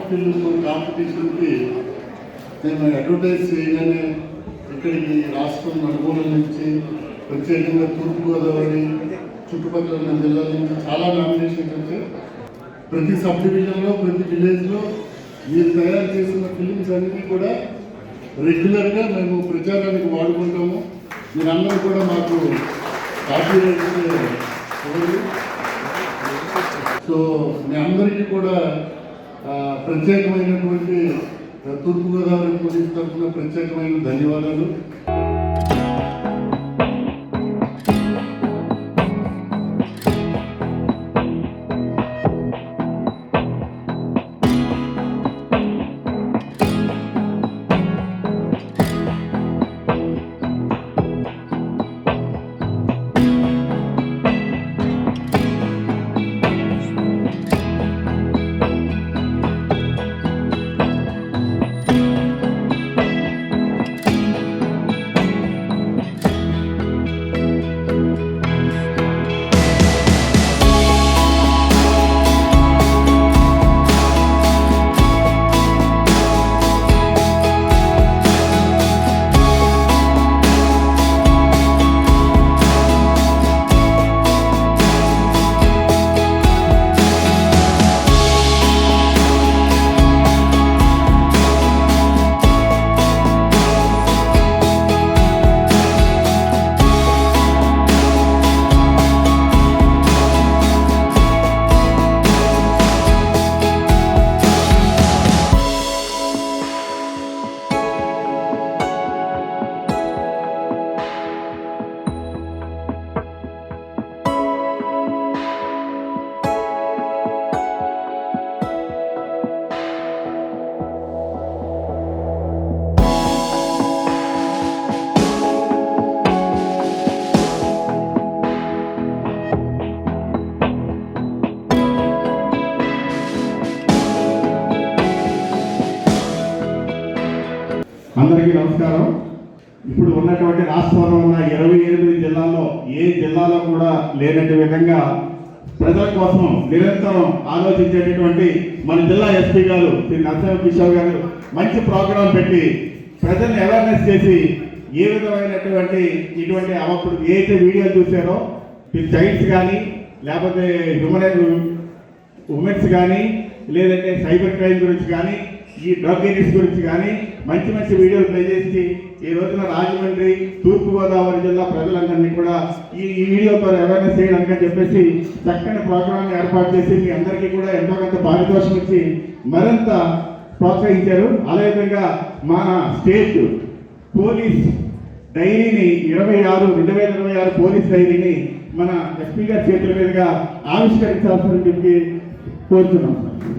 Film కాంపిటీషన్కి మేము advertise చేయగానే ఇక్కడికి రాష్ట్రం నలుమూలల నుంచి ప్రత్యేకంగా తూర్పుగోదావరి చుట్టుపక్కల ఉన్న జిల్లాల నుంచి చాలా నామినేషన్స్ వచ్చాయి. ప్రతి సబ్ డివిజన్లో ప్రతి విలేజ్లో మీరు తయారు చేసిన ఫిలిమ్స్ అన్నీ కూడా రెగ్యులర్గా మేము ప్రచారానికి వాడుకుంటాము. మీరందరూ కూడా మాకు కాపీరైట్ ఇవ్వండి. సో మీ అందరికీ కూడా ప్రత్యేకమైనటువంటి తూర్పుగోదావరి పోలీస్ తరఫున ప్రత్యేకమైన ధన్యవాదాలు. అందరికీ నమస్కారం. ఇప్పుడు ఉన్నటువంటి రాష్ట్రంలో ఉన్న 28 జిల్లాల్లో ఏ జిల్లాలో కూడా లేనట్టు విధంగా ప్రజల కోసం నిరంతరం ఆలోచించేటటువంటి మన జిల్లా ఎస్పీ గారు శ్రీ నరసింహ కిషోర్ గారు మంచి ప్రోగ్రాం పెట్టి ప్రజల్ని అవేర్నెస్ చేసి ఏ విధమైనటువంటి ఇటువంటి అప్పుడు ఏదైతే వీడియోలు చూసారో చైల్డ్స్ కానీ లేకపోతే ఉమెన్స్ కానీ లేదంటే సైబర్ క్రైమ్ గురించి కానీ ఈ డ్రగ్ ఏరియాస్ గురించి కానీ మంచి మంచి వీడియోలు ప్లే చేసి ఈ రోజున రాజమండ్రి తూర్పుగోదావరి జిల్లా ప్రజలందరినీ కూడా ఈ వీడియోతో అవేర్నెస్ చేయడానికి చెప్పేసి చక్కని ప్రోగ్రాంని ఏర్పాటు చేసి మీ అందరికీ కూడా ఎంతో కొంత పారితోషికం ఇచ్చి మరింత ప్రోత్సహించారు. అదేవిధంగా మన స్టేట్ పోలీస్ డైరీని 2026 పోలీస్ డైరీని మన ఎస్పీ గారి చేతుల మీదుగా ఆవిష్కరించాల్సిందని చెప్పి కోరుతున్నాం సార్.